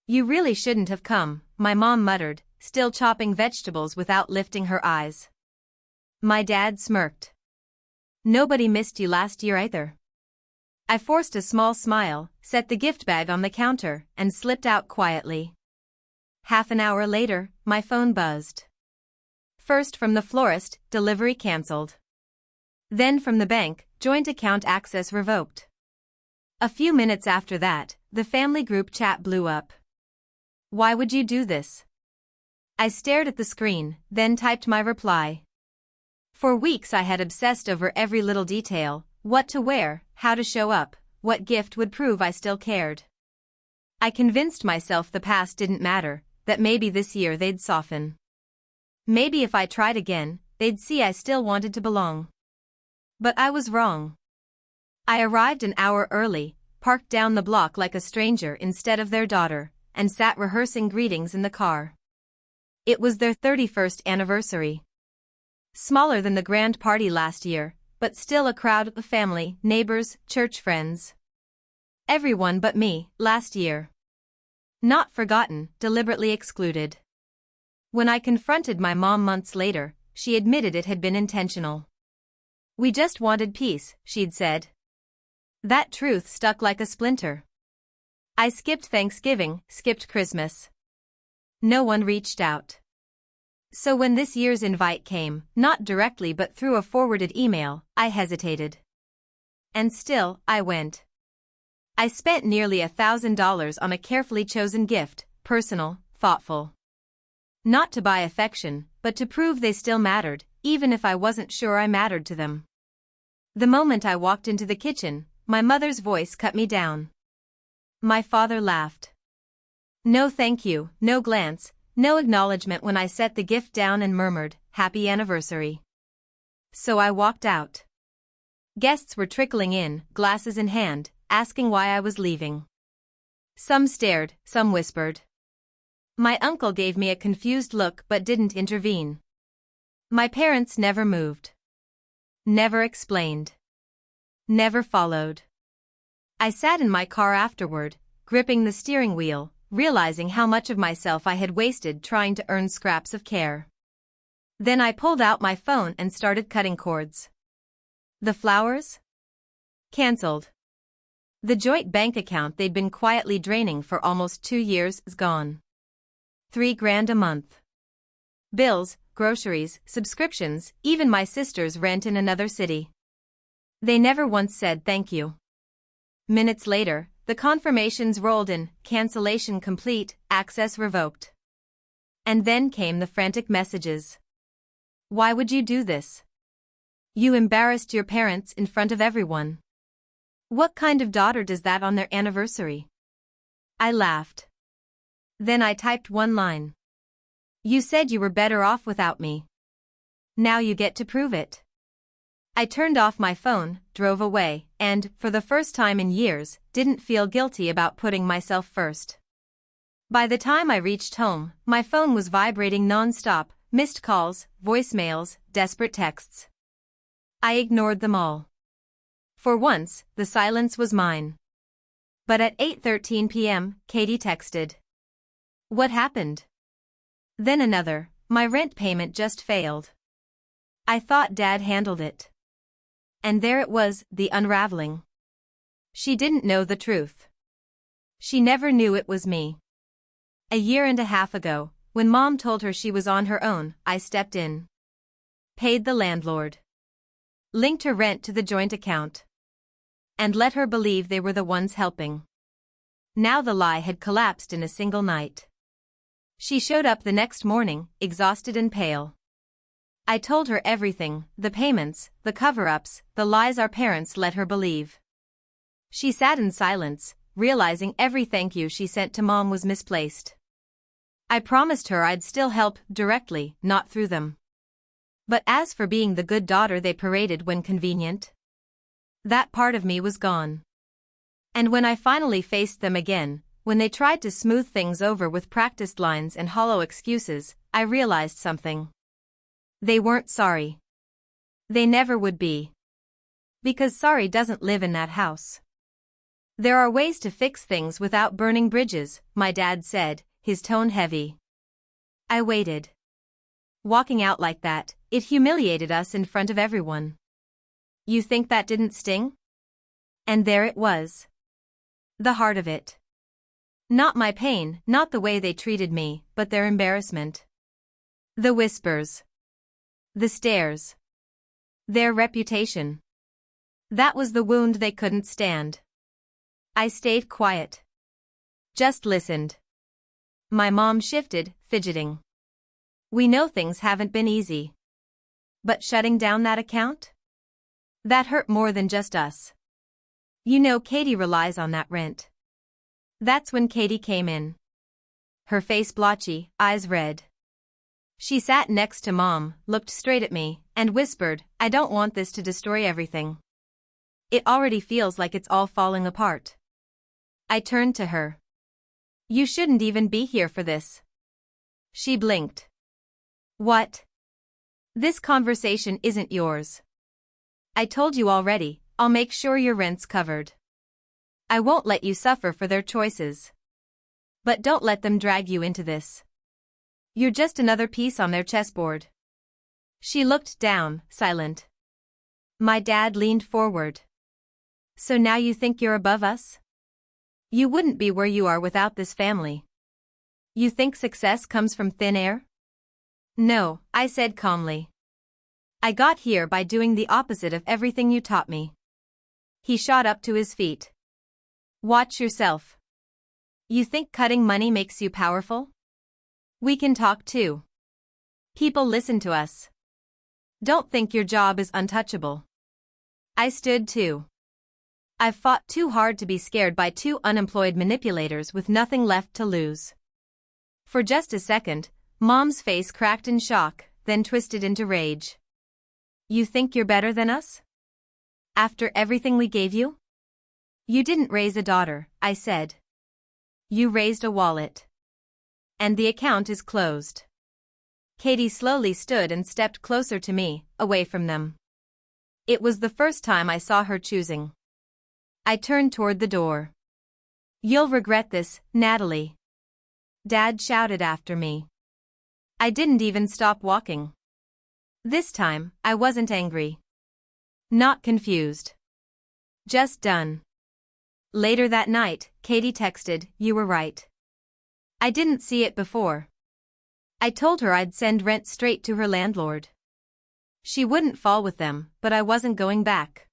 You really shouldn't have come, my mom muttered, still chopping vegetables without lifting her eyes. My dad smirked. Nobody missed you last year either. I forced a small smile, set the gift bag on the counter, and slipped out quietly. Half an hour later, my phone buzzed. First from the florist, delivery cancelled. Then from the bank, joint account access revoked. A few minutes after that, the family group chat blew up. Why would you do this? I stared at the screen, then typed my reply. For weeks I had obsessed over every little detail, what to wear, how to show up, what gift would prove I still cared. I convinced myself the past didn't matter, that maybe this year they'd soften. Maybe if I tried again, they'd see I still wanted to belong. But I was wrong. I arrived an hour early, parked down the block like a stranger instead of their daughter, and sat rehearsing greetings in the car. It was their 31st anniversary. Smaller than the grand party last year, but still a crowd of family, neighbors, church friends. Everyone but me, last year. Not forgotten, deliberately excluded. When I confronted my mom months later, she admitted it had been intentional. We just wanted peace, she'd said. That truth stuck like a splinter. I skipped Thanksgiving, skipped Christmas. No one reached out. So when this year's invite came, not directly but through a forwarded email, I hesitated. And still, I went. I spent nearly $1,000 on a carefully chosen gift, personal, thoughtful. Not to buy affection, but to prove they still mattered, even if I wasn't sure I mattered to them. The moment I walked into the kitchen, my mother's voice cut me down. My father laughed. No thank you, no glance, no acknowledgement when I set the gift down and murmured, "Happy anniversary." So I walked out. Guests were trickling in, glasses in hand, asking why I was leaving. Some stared, some whispered. My uncle gave me a confused look but didn't intervene. My parents never moved. Never explained. Never followed. I sat in my car afterward, gripping the steering wheel, realizing how much of myself I had wasted trying to earn scraps of care. Then I pulled out my phone and started cutting cords. The flowers? Cancelled. The joint bank account they'd been quietly draining for almost 2 years is gone. $3,000 a month. Bills, groceries, subscriptions, even my sister's rent in another city. They never once said thank you. Minutes later, the confirmations rolled in, cancellation complete, access revoked. And then came the frantic messages. Why would you do this? You embarrassed your parents in front of everyone. What kind of daughter does that on their anniversary? I laughed. Then I typed one line. You said you were better off without me. Now you get to prove it. I turned off my phone, drove away, and, for the first time in years, didn't feel guilty about putting myself first. By the time I reached home, my phone was vibrating non-stop, missed calls, voicemails, desperate texts. I ignored them all. For once, the silence was mine. But at 8:13 p.m., Katie texted. What happened? Then another, my rent payment just failed. I thought Dad handled it. And there it was, the unraveling. She didn't know the truth. She never knew it was me. A year and a half ago, when Mom told her she was on her own, I stepped in. Paid the landlord. Linked her rent to the joint account. And let her believe they were the ones helping. Now the lie had collapsed in a single night. She showed up the next morning, exhausted and pale. I told her everything, the payments, the cover-ups, the lies our parents let her believe. She sat in silence, realizing every thank you she sent to Mom was misplaced. I promised her I'd still help, directly, not through them. But as for being the good daughter they paraded when convenient, that part of me was gone. And when I finally faced them again, when they tried to smooth things over with practiced lines and hollow excuses, I realized something. They weren't sorry. They never would be. Because sorry doesn't live in that house. There are ways to fix things without burning bridges, my dad said, his tone heavy. I waited. Walking out like that, it humiliated us in front of everyone. You think that didn't sting? And there it was. The heart of it. Not my pain, not the way they treated me, but their embarrassment. The whispers. The stares. Their reputation. That was the wound they couldn't stand. I stayed quiet. Just listened. My mom shifted, fidgeting. We know things haven't been easy. But shutting down that account? That hurt more than just us. You know Katie relies on that rent. That's when Katie came in. Her face blotchy, eyes red. She sat next to Mom, looked straight at me, and whispered, I don't want this to destroy everything. It already feels like it's all falling apart. I turned to her. You shouldn't even be here for this. She blinked. What? This conversation isn't yours. I told you already, I'll make sure your rent's covered. I won't let you suffer for their choices. But don't let them drag you into this. You're just another piece on their chessboard. She looked down, silent. My dad leaned forward. So now you think you're above us? You wouldn't be where you are without this family. You think success comes from thin air? No, I said calmly. I got here by doing the opposite of everything you taught me. He shot up to his feet. Watch yourself. You think cutting money makes you powerful? We can talk too. People listen to us. Don't think your job is untouchable. I stood too. I've fought too hard to be scared by two unemployed manipulators with nothing left to lose. For just a second, Mom's face cracked in shock, then twisted into rage. You think you're better than us? After everything we gave you? You didn't raise a daughter, I said. You raised a wallet. And the account is closed. Katie slowly stood and stepped closer to me, away from them. It was the first time I saw her choosing. I turned toward the door. You'll regret this, Natalie. Dad shouted after me. I didn't even stop walking. This time, I wasn't angry. Not confused. Just done. Later that night, Katie texted, You were right. I didn't see it before. I told her I'd send rent straight to her landlord. She wouldn't fall with them, but I wasn't going back.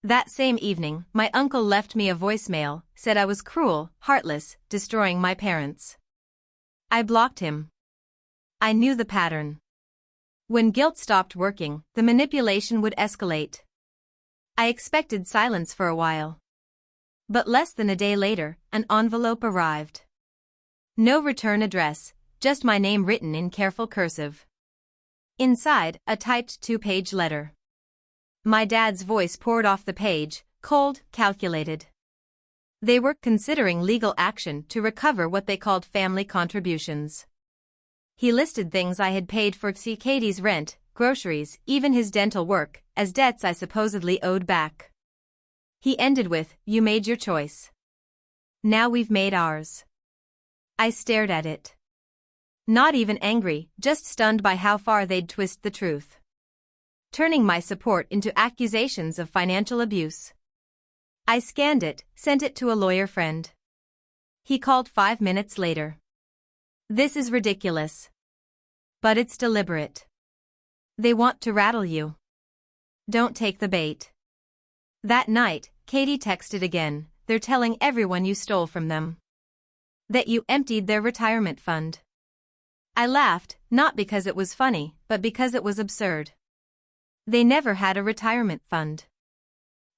That same evening, my uncle left me a voicemail, said I was cruel, heartless, destroying my parents. I blocked him. I knew the pattern. When guilt stopped working, the manipulation would escalate. I expected silence for a while. But less than a day later, an envelope arrived. No return address, just my name written in careful cursive. Inside, a typed 2-page letter. My dad's voice poured off the page, cold, calculated. They were considering legal action to recover what they called family contributions. He listed things I had paid for Katie's rent, groceries, even his dental work, as debts I supposedly owed back. He ended with, You made your choice. Now we've made ours. I stared at it. Not even angry, just stunned by how far they'd twist the truth. Turning my support into accusations of financial abuse. I scanned it, sent it to a lawyer friend. He called 5 minutes later. This is ridiculous. But it's deliberate. They want to rattle you. Don't take the bait. That night, Katie texted again, They're telling everyone you stole from them. That you emptied their retirement fund. I laughed, not because it was funny, but because it was absurd. They never had a retirement fund.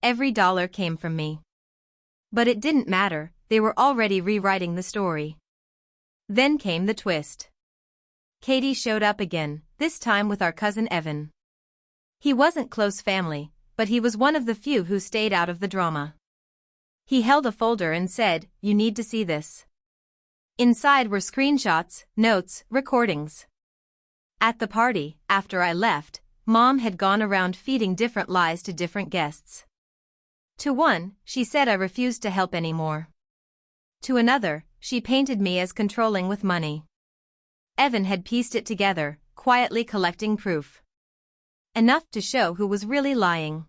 Every dollar came from me. But it didn't matter, they were already rewriting the story. Then came the twist. Katie showed up again, this time with our cousin Evan. He wasn't close family, but he was one of the few who stayed out of the drama. He held a folder and said, You need to see this. Inside were screenshots, notes, recordings. At the party, after I left, Mom had gone around feeding different lies to different guests. To one, she said I refused to help anymore. To another, she painted me as controlling with money. Evan had pieced it together, quietly collecting proof. Enough to show who was really lying.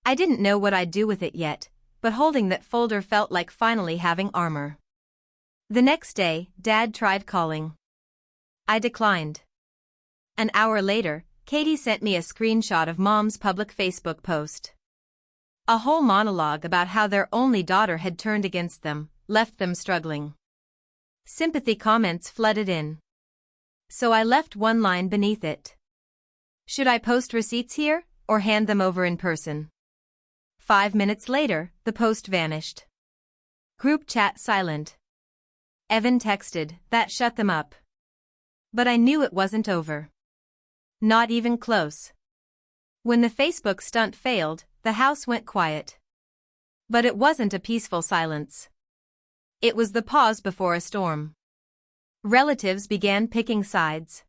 I didn't know what I'd do with it yet, but holding that folder felt like finally having armor. The next day, Dad tried calling. I declined. An hour later, Katie sent me a screenshot of Mom's public Facebook post. A whole monologue about how their only daughter had turned against them, left them struggling. Sympathy comments flooded in. So I left one line beneath it. Should I post receipts here, or hand them over in person? 5 minutes later, the post vanished. Group chat silent. Evan texted, that shut them up. But I knew it wasn't over. Not even close. When the Facebook stunt failed, the house went quiet. But it wasn't a peaceful silence. It was the pause before a storm. Relatives began picking sides.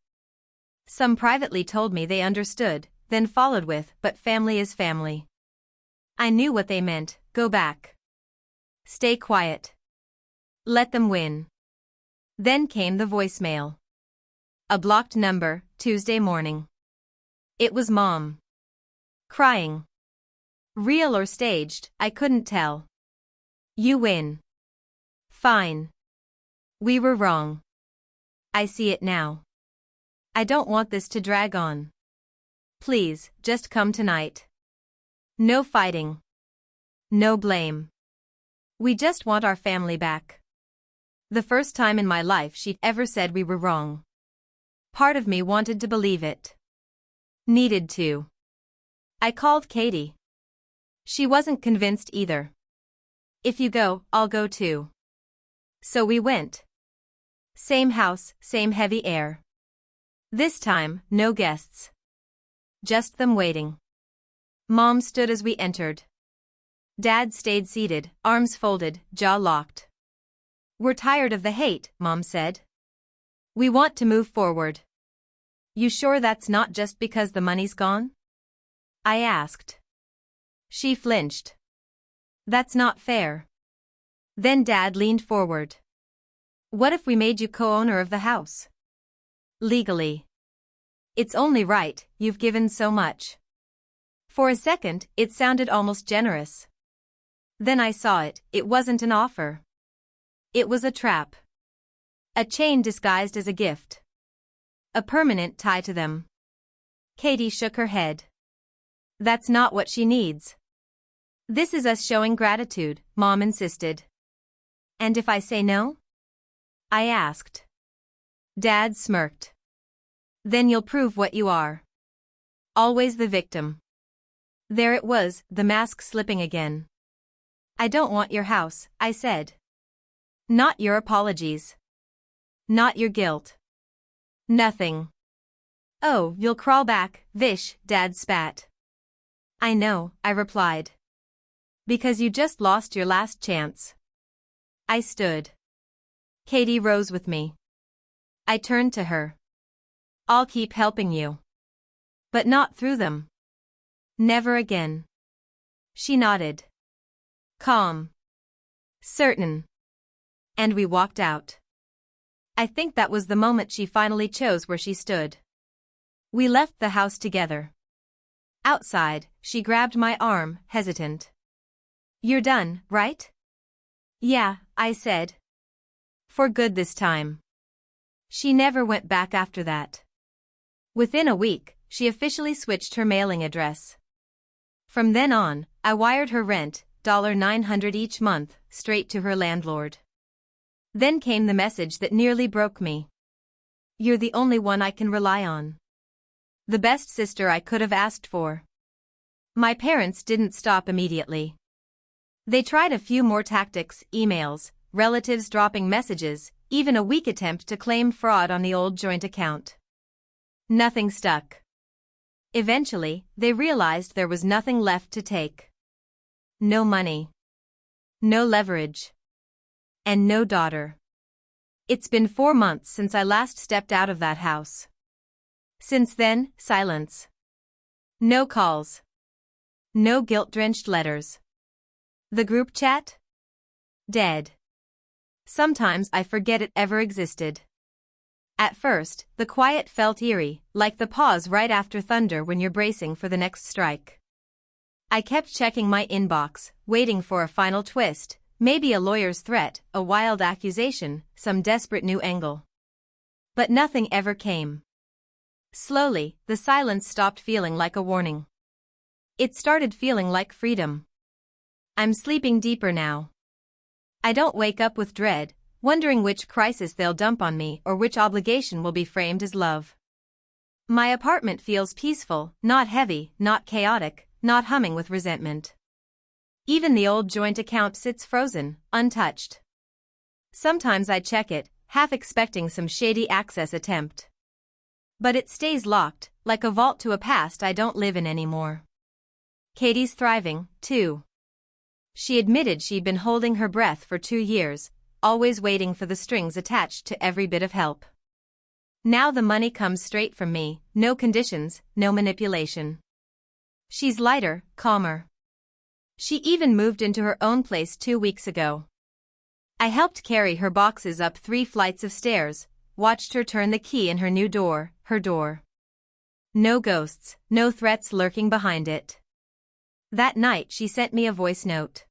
Some privately told me they understood, then followed with, but family is family. I knew what they meant, go back. Stay quiet. Let them win. Then came the voicemail. A blocked number, Tuesday morning. It was Mom. Crying. Real or staged, I couldn't tell. You win. Fine. We were wrong. I see it now. I don't want this to drag on. Please, just come tonight. No fighting. No blame. We just want our family back. The first time in my life she'd ever said we were wrong. Part of me wanted to believe it. Needed to. I called Katie. She wasn't convinced either. If you go, I'll go too. So we went. Same house, same heavy air. This time, no guests. Just them waiting. Mom stood as we entered. Dad stayed seated, arms folded, jaw locked. We're tired of the hate, Mom said. We want to move forward. You sure that's not just because the money's gone? I asked. She flinched. That's not fair. Then Dad leaned forward. What if we made you co-owner of the house? Legally. It's only right, you've given so much. For a second, it sounded almost generous. Then I saw it, it wasn't an offer. It was a trap. A chain disguised as a gift. A permanent tie to them. Katie shook her head. That's not what she needs. This is us showing gratitude, Mom insisted. And if I say no? I asked. Dad smirked. Then you'll prove what you are. Always the victim. There it was, the mask slipping again. I don't want your house, I said. Not your apologies. Not your guilt. Nothing. Oh, you'll crawl back, Vish, Dad spat. I know, I replied. Because you just lost your last chance. I stood. Katie rose with me. I turned to her. I'll keep helping you. But not through them. Never again. She nodded. Calm. Certain. And we walked out. I think that was the moment she finally chose where she stood. We left the house together. Outside, she grabbed my arm, hesitant. You're done, right? Yeah, I said. For good this time. She never went back after that. Within a week, she officially switched her mailing address. From then on, I wired her rent, $900 each month, straight to her landlord. Then came the message that nearly broke me. You're the only one I can rely on. The best sister I could have asked for. My parents didn't stop immediately. They tried a few more tactics, emails, relatives dropping messages, even a weak attempt to claim fraud on the old joint account. Nothing stuck. Eventually, they realized there was nothing left to take. No money. No leverage. And no daughter. It's been 4 months since I last stepped out of that house. Since then, silence. No calls. No guilt-drenched letters. The group chat? Dead. Sometimes I forget it ever existed. At first, the quiet felt eerie, like the pause right after thunder when you're bracing for the next strike. I kept checking my inbox, waiting for a final twist, maybe a lawyer's threat, a wild accusation, some desperate new angle. But nothing ever came. Slowly, the silence stopped feeling like a warning. It started feeling like freedom. I'm sleeping deeper now. I don't wake up with dread, wondering which crisis they'll dump on me or which obligation will be framed as love. My apartment feels peaceful, not heavy, not chaotic, not humming with resentment. Even the old joint account sits frozen, untouched. Sometimes I check it, half expecting some shady access attempt. But it stays locked, like a vault to a past I don't live in anymore. Katie's thriving, too. She admitted she'd been holding her breath for 2 years, always waiting for the strings attached to every bit of help. Now the money comes straight from me, no conditions, no manipulation. She's lighter, calmer. She even moved into her own place 2 weeks ago. I helped carry her boxes up 3 flights of stairs, watched her turn the key in her new door, her door. No ghosts, no threats lurking behind it. That night she sent me a voice note.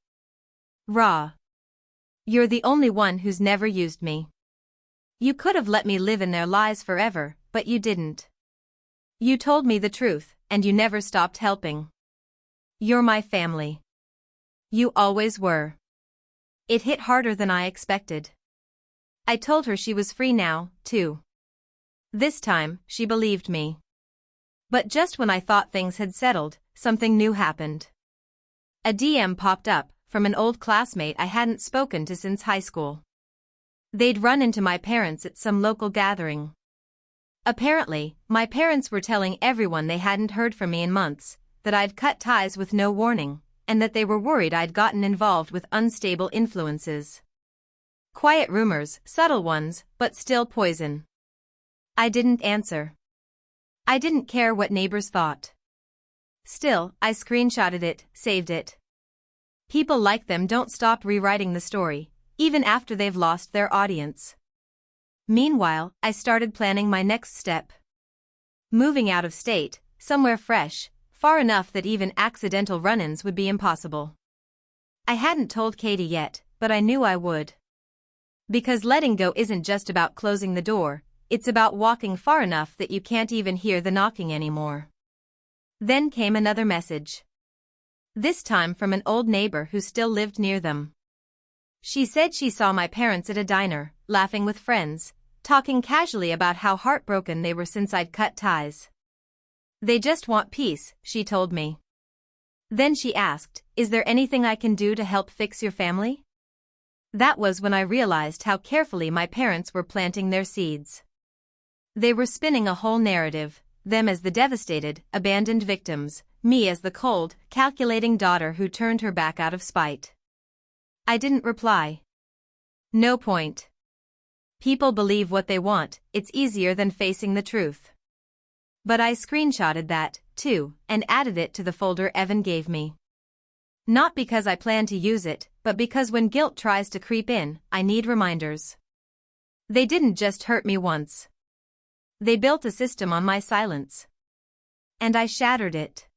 Raw. You're the only one who's never used me. You could have let me live in their lies forever, but you didn't. You told me the truth, and you never stopped helping. You're my family. You always were. It hit harder than I expected. I told her she was free now, too. This time, she believed me. But just when I thought things had settled, something new happened. A DM popped up, from an old classmate I hadn't spoken to since high school. They'd run into my parents at some local gathering. Apparently, my parents were telling everyone they hadn't heard from me in months, that I'd cut ties with no warning, and that they were worried I'd gotten involved with unstable influences. Quiet rumors, subtle ones, but still poison. I didn't answer. I didn't care what neighbors thought. Still, I screenshotted it, saved it. People like them don't stop rewriting the story, even after they've lost their audience. Meanwhile, I started planning my next step. Moving out of state, somewhere fresh, far enough that even accidental run-ins would be impossible. I hadn't told Katie yet, but I knew I would. Because letting go isn't just about closing the door, it's about walking far enough that you can't even hear the knocking anymore. Then came another message. This time from an old neighbor who still lived near them. She said she saw my parents at a diner, laughing with friends, talking casually about how heartbroken they were since I'd cut ties. They just want peace, she told me. Then she asked, "Is there anything I can do to help fix your family?" That was when I realized how carefully my parents were planting their seeds. They were spinning a whole narrative, them as the devastated, abandoned victims, me as the cold, calculating daughter who turned her back out of spite. I didn't reply. No point. People believe what they want, it's easier than facing the truth. But I screenshotted that, too, and added it to the folder Evan gave me. Not because I plan to use it, but because when guilt tries to creep in, I need reminders. They didn't just hurt me once. They built a system on my silence. And I shattered it.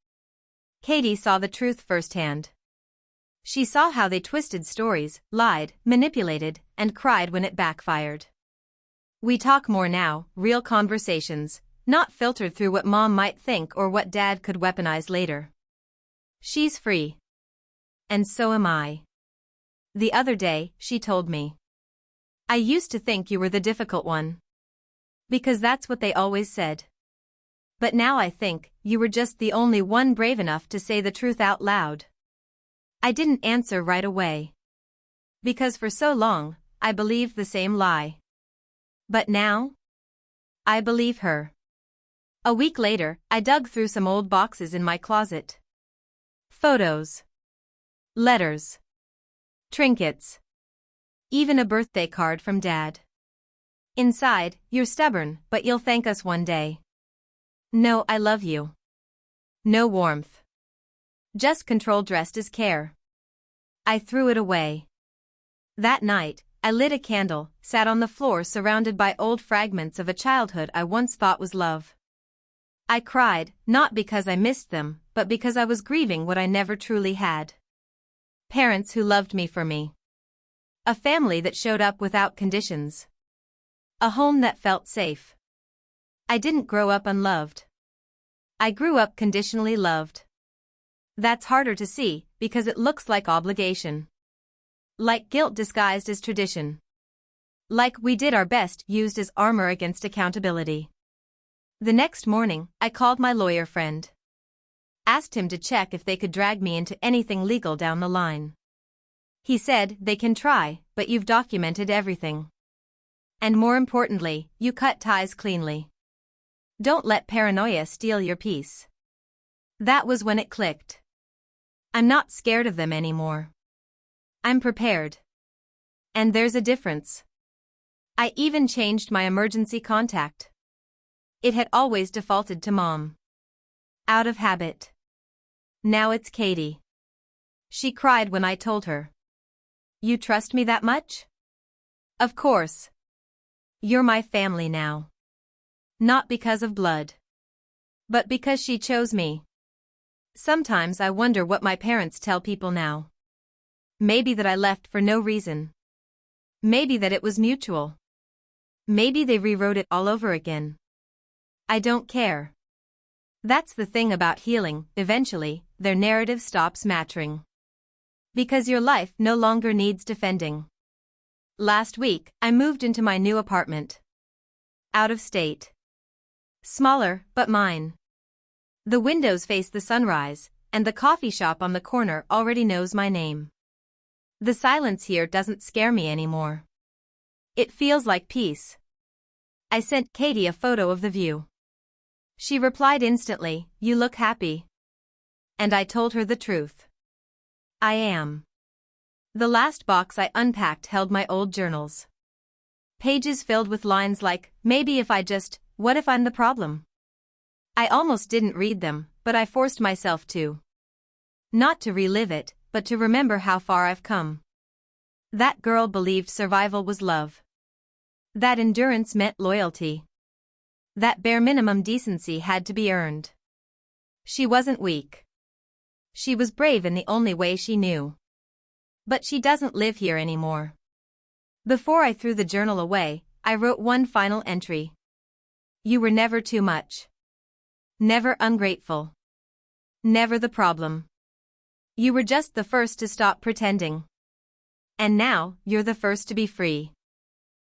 Katie saw the truth firsthand. She saw how they twisted stories, lied, manipulated, and cried when it backfired. We talk more now, real conversations, not filtered through what mom might think or what dad could weaponize later. She's free. And so am I. The other day, she told me. I used to think you were the difficult one. Because that's what they always said. But now I think, you were just the only one brave enough to say the truth out loud. I didn't answer right away. Because for so long, I believed the same lie. But now? I believe her. A week later, I dug through some old boxes in my closet. Photos. Letters. Trinkets. Even a birthday card from Dad. Inside, "You're stubborn, but you'll thank us one day." No, I love you. No warmth. Just control dressed as care. I threw it away. That night, I lit a candle, sat on the floor surrounded by old fragments of a childhood I once thought was love. I cried, not because I missed them, but because I was grieving what I never truly had. Parents who loved me for me. A family that showed up without conditions. A home that felt safe. I didn't grow up unloved. I grew up conditionally loved. That's harder to see, because it looks like obligation. Like guilt disguised as tradition. Like we did our best used as armor against accountability. The next morning, I called my lawyer friend. Asked him to check if they could drag me into anything legal down the line. He said, they can try, but you've documented everything. And more importantly, you cut ties cleanly. Don't let paranoia steal your peace. That was when it clicked. I'm not scared of them anymore. I'm prepared. And there's a difference. I even changed my emergency contact. It had always defaulted to Mom. Out of habit. Now it's Katie. She cried when I told her. You trust me that much? Of course. You're my family now. Not because of blood. But because she chose me. Sometimes I wonder what my parents tell people now. Maybe that I left for no reason. Maybe that it was mutual. Maybe they rewrote it all over again. I don't care. That's the thing about healing, eventually, their narrative stops mattering. Because your life no longer needs defending. Last week, I moved into my new apartment. Out of state. Smaller, but mine. The windows face the sunrise, and the coffee shop on the corner already knows my name. The silence here doesn't scare me anymore. It feels like peace. I sent Katie a photo of the view. She replied instantly, you look happy. And I told her the truth. I am. The last box I unpacked held my old journals. Pages filled with lines like, maybe if I just, what if I'm the problem? I almost didn't read them, but I forced myself to. Not to relive it, but to remember how far I've come. That girl believed survival was love. That endurance meant loyalty. That bare minimum decency had to be earned. She wasn't weak. She was brave in the only way she knew. But she doesn't live here anymore. Before I threw the journal away, I wrote one final entry. You were never too much. Never ungrateful. Never the problem. You were just the first to stop pretending. And now, you're the first to be free.